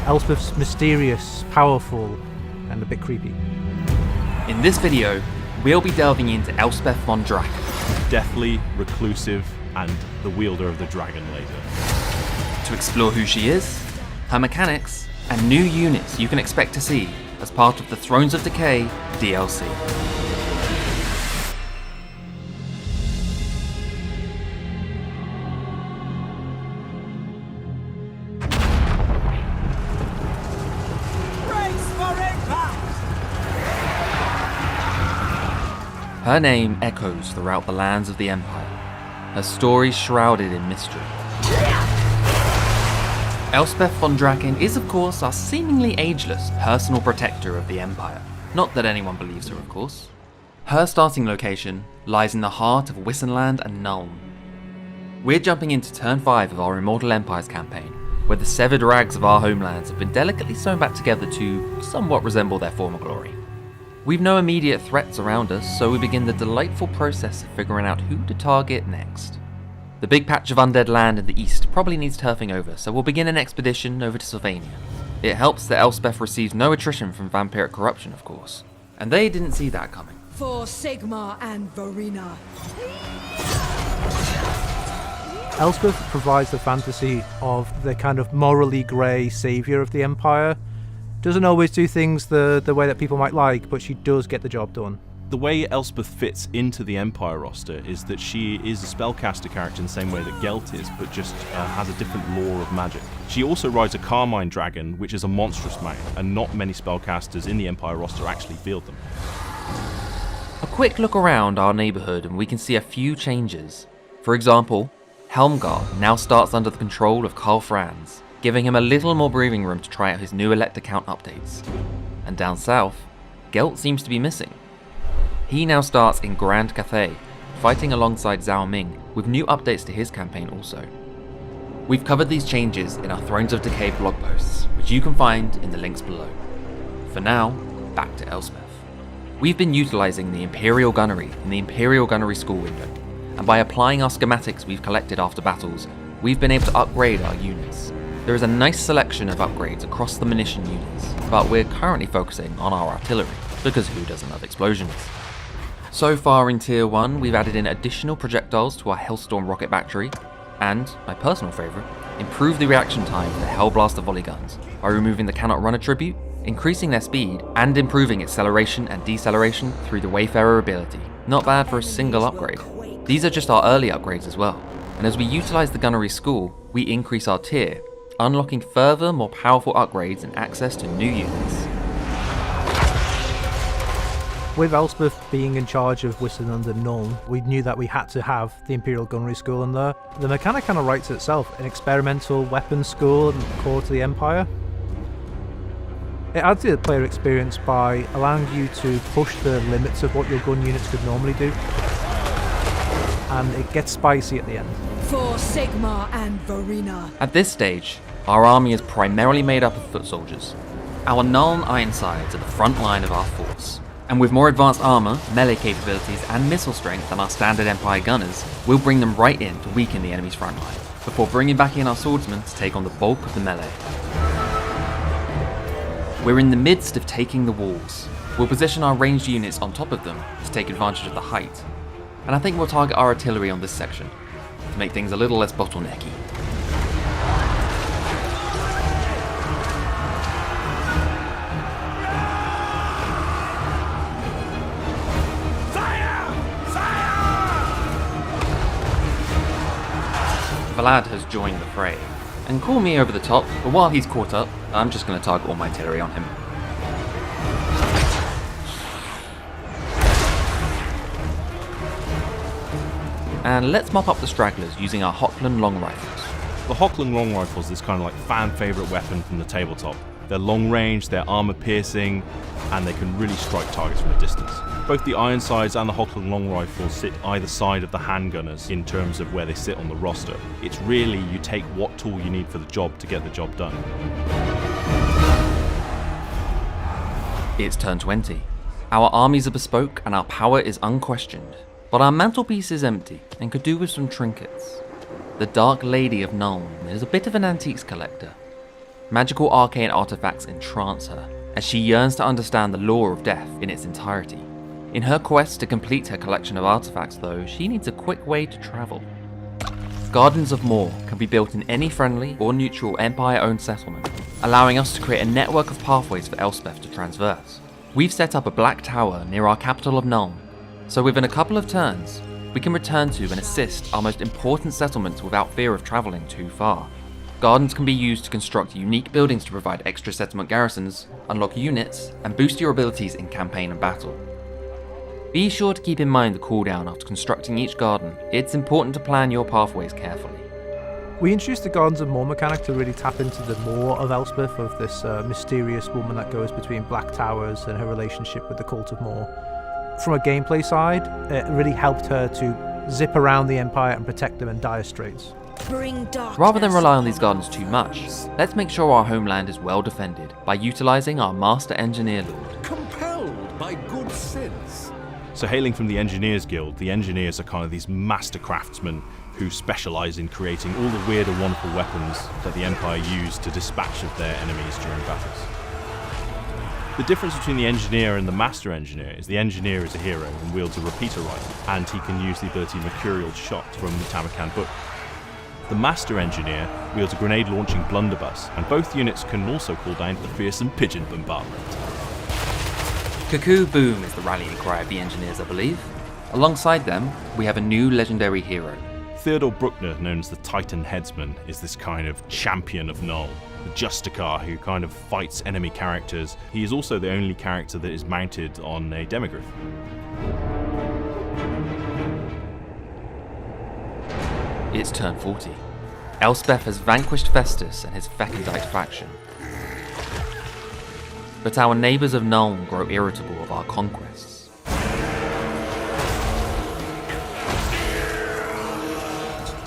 Elspeth's mysterious, powerful, and a bit creepy. In this video, we'll be delving into Elspeth von Draken. Deathly, reclusive, and the wielder of the dragon laser. To explore who she is, her mechanics, and new units you can expect to see as part of the Thrones of Decay DLC. Her name echoes throughout the lands of the Empire, her story shrouded in mystery. Elspeth von Draken is of course our seemingly ageless personal protector of the Empire. Not that anyone believes her, of course. Her starting location lies in the heart of Wissenland and Nuln. We're jumping into turn 5 of our Immortal Empires campaign, where the severed rags of our homelands have been delicately sewn back together to somewhat resemble their former glory. We've no immediate threats around us, so we begin the delightful process of figuring out who to target next. The big patch of undead land in the east probably needs turfing over, so we'll begin an expedition over to Sylvania. It helps that Elspeth receives no attrition from vampiric corruption, of course. And they didn't see that coming. For Sigmar and Verena. Elspeth provides the fantasy of the kind of morally grey saviour of the Empire. Doesn't always do things the way that people might like, but she does get the job done. The way Elspeth fits into the Empire roster is that she is a spellcaster character in the same way that Gelt is, but just has a different lore of magic. She also rides a Carmine Dragon, which is a monstrous mount, and not many spellcasters in the Empire roster actually field them. A quick look around our neighbourhood and we can see a few changes. For example, Helmgard now starts under the control of Karl Franz, giving him a little more breathing room to try out his new elect account updates. And down south, Gelt seems to be missing. He now starts in Grand Cathay, fighting alongside Zhao Ming, with new updates to his campaign also. We've covered these changes in our Thrones of Decay blog posts, which you can find in the links below. For now, back to Elspeth. We've been utilising the Imperial Gunnery in the Imperial Gunnery school window, and by applying our schematics we've collected after battles, we've been able to upgrade our units. There is a nice selection of upgrades across the munition units, but we're currently focusing on our artillery, because who doesn't love explosions? So far in Tier 1, we've added in additional projectiles to our Hellstorm rocket battery, and, my personal favourite, improved the reaction time for the Hellblaster volley guns by removing the cannot run attribute, increasing their speed, and improving acceleration and deceleration through the Wayfarer ability. Not bad for a single upgrade. These are just our early upgrades as well, and as we utilise the Gunnery School, we increase our tier, unlocking further, more powerful upgrades and access to new units. With Elspeth being in charge of Wissenland and Nuln, we knew that we had to have the Imperial Gunnery School in there. The mechanic kind of writes itself, an experimental weapons school and core to the Empire. It adds to the player experience by allowing you to push the limits of what your gun units could normally do. And it gets spicy at the end. For Sigmar and Verena. At this stage, our army is primarily made up of foot soldiers. Our Nuln Ironsides are the front line of our force. And with more advanced armour, melee capabilities and missile strength than our standard Empire gunners, we'll bring them right in to weaken the enemy's front line, before bringing back in our swordsmen to take on the bulk of the melee. We're in the midst of taking the walls. We'll position our ranged units on top of them to take advantage of the height. And I think we'll target our artillery on this section, to make things a little less bottlenecky. Vlad has joined the fray, and call me over the top, but while he's caught up, I'm just going to target all my artillery on him. And let's mop up the stragglers using our Hochland long rifles. The Hochland long rifles is this kind of like fan favourite weapon from the tabletop. They're long range, they're armour piercing, and they can really strike targets from a distance. Both the Ironsides and the Hochland long rifles sit either side of the handgunners in terms of where they sit on the roster. It's really you take what tool you need for the job to get the job done. It's turn 20. Our armies are bespoke and our power is unquestioned, but our mantelpiece is empty and could do with some trinkets. The Dark Lady of Nuln is a bit of an antiques collector. Magical arcane artifacts entrance her, as she yearns to understand the lore of death in its entirety. In her quest to complete her collection of artifacts though, she needs a quick way to travel. Gardens of Morr can be built in any friendly or neutral Empire-owned settlement, allowing us to create a network of pathways for Elspeth to traverse. We've set up a black tower near our capital of Nuln, so within a couple of turns, we can return to and assist our most important settlements without fear of travelling too far. Gardens can be used to construct unique buildings to provide extra settlement garrisons, unlock units, and boost your abilities in campaign and battle. Be sure to keep in mind the cooldown after constructing each garden. It's important to plan your pathways carefully. We introduced the Gardens of Morr mechanic to really tap into the lore of Elspeth, of this mysterious woman that goes between Black Towers and her relationship with the Cult of Morr. From a gameplay side, it really helped her to zip around the Empire and protect them in dire straits. Rather than rely on these gardens too much, let's make sure our homeland is well defended by utilising our Master Engineer Lord. Compelled by good sense. So hailing from the Engineers Guild, the Engineers are kind of these master craftsmen who specialise in creating all the weird and wonderful weapons that the Empire used to dispatch of their enemies during battles. The difference between the Engineer and the Master Engineer is the Engineer is a hero and wields a repeater rifle, and he can use the ability Mercurial Shot from the Tamarkan book. The Master Engineer wields a grenade-launching blunderbuss, and both units can also call down the fearsome pigeon bombardment. Cuckoo Boom is the rallying cry of the Engineers, I believe. Alongside them, we have a new legendary hero. Theodore Bruckner, known as the Titan Headsman, is this kind of champion of Null, the Justicar who kind of fights enemy characters. He is also the only character that is mounted on a demigryph. It's turn 40. Elspeth has vanquished Festus and his Fecundite faction. But our neighbours of Nuln grow irritable of our conquests.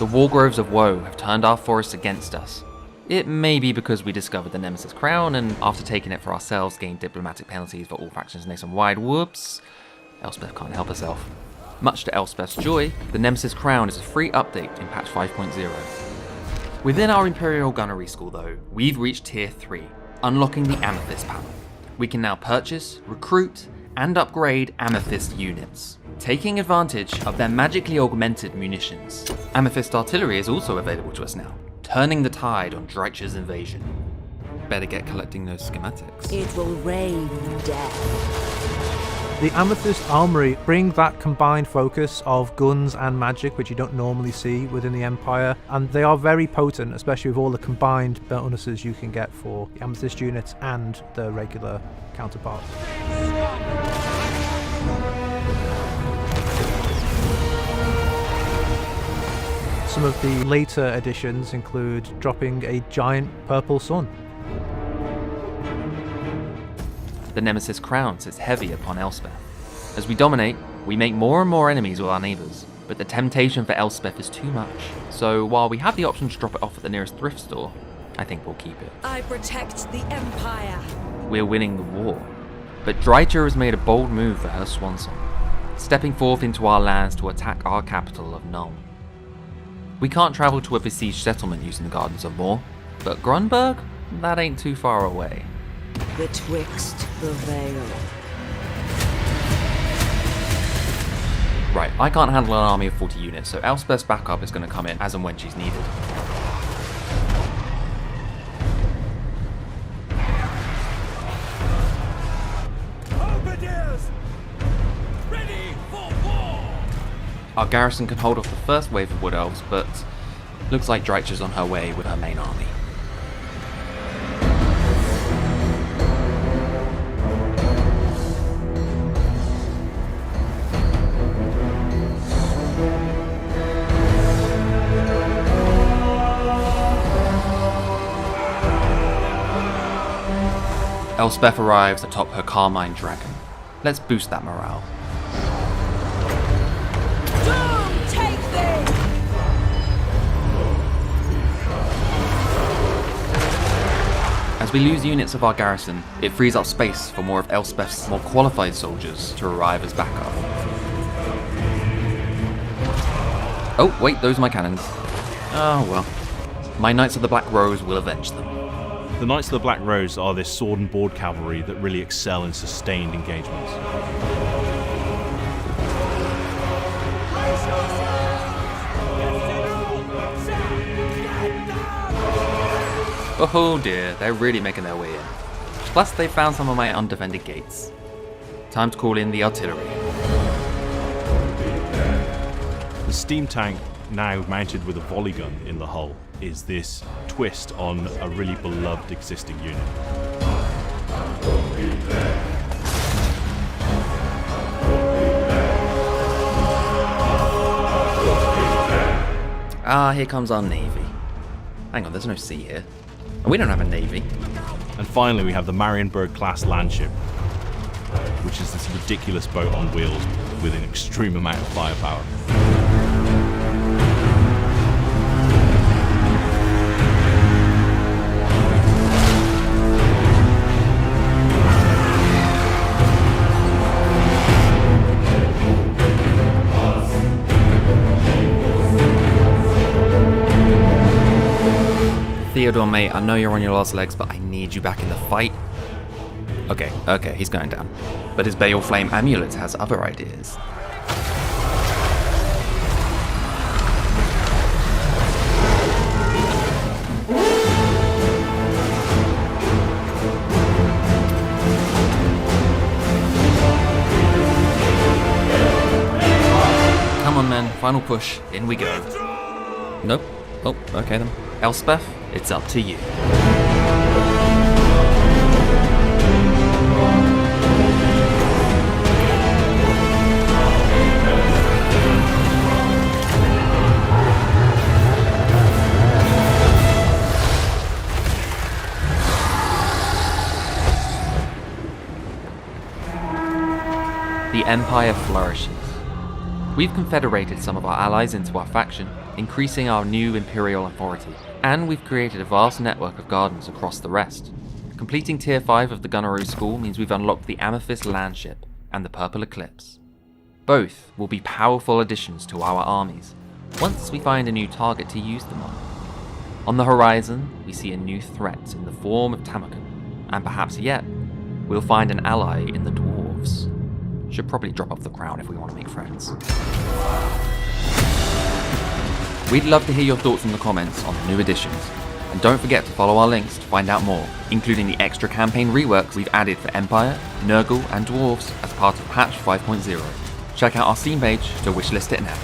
The Wargroves of Woe have turned our forests against us. It may be because we discovered the Nemesis Crown and after taking it for ourselves gained diplomatic penalties for all factions nationwide. Whoops. Elspeth can't help herself. Much to Elspeth's joy, the Nemesis Crown is a free update in patch 5.0. Within our Imperial Gunnery school though, we've reached tier 3, unlocking the Amethyst panel. We can now purchase, recruit, and upgrade Amethyst units, taking advantage of their magically augmented munitions. Amethyst artillery is also available to us now, turning the tide on Drycha's invasion. Better get collecting those schematics. It will rain death. The Amethyst Armory bring that combined focus of guns and magic, which you don't normally see within the Empire, and they are very potent, especially with all the combined bonuses you can get for the Amethyst units and the regular counterparts. Some of the later additions include dropping a giant purple sun. The Nemesis Crown sits heavy upon Elspeth. As we dominate, we make more and more enemies with our neighbours, but the temptation for Elspeth is too much. So while we have the option to drop it off at the nearest thrift store, I think we'll keep it. I protect the Empire. We're winning the war. But Drycha has made a bold move for her swan song, stepping forth into our lands to attack our capital of Nuln. We can't travel to a besieged settlement using the Gardens of Morr, but Grunberg? That ain't too far away. Betwixt the veil. Right, I can't handle an army of 40 units, so Elspeth's backup is going to come in as and when she's needed. Ready for war! Our garrison can hold off the first wave of Wood Elves, but looks like Drycha's on her way with her main army. Elspeth arrives atop her Carmine Dragon. Let's boost that morale. Don't take this! As we lose units of our garrison, it frees up space for more of Elspeth's more qualified soldiers to arrive as backup. Oh, wait, those are my cannons. Oh well. My Knights of the Black Rose will avenge them. The Knights of the Black Rose are this sword and board cavalry that really excel in sustained engagements. Oh dear, they're really making their way in. Plus they found some of my undefended gates. Time to call in the artillery. The steam tank, now mounted with a volley gun in the hull, is this twist on a really beloved existing unit. Ah, here comes our navy. Hang on, there's no sea here. And we don't have a navy. And finally we have the Marienburg-class landship, which is this ridiculous boat on wheels with an extreme amount of firepower. Theodore, mate, I know you're on your last legs, but I need you back in the fight. Okay, he's going down. But his Bale Flame amulet has other ideas. Come on, men, final push. In we go. Nope. Oh, okay then. Elspeth, it's up to you. The Empire flourishes. We've confederated some of our allies into our faction, increasing our new Imperial authority, and we've created a vast network of gardens across the rest. Completing Tier 5 of the Gunnery School means we've unlocked the Amethyst Landship and the Purple Eclipse. Both will be powerful additions to our armies, once we find a new target to use them on. On the horizon, we see a new threat in the form of Tamakon, and perhaps yet, we'll find an ally in the dwarves. Should probably drop off the crown if we want to make friends. We'd love to hear your thoughts in the comments on the new additions, and don't forget to follow our links to find out more, including the extra campaign reworks we've added for Empire, Nurgle and Dwarves as part of patch 5.0. Check out our Steam page to wishlist it now.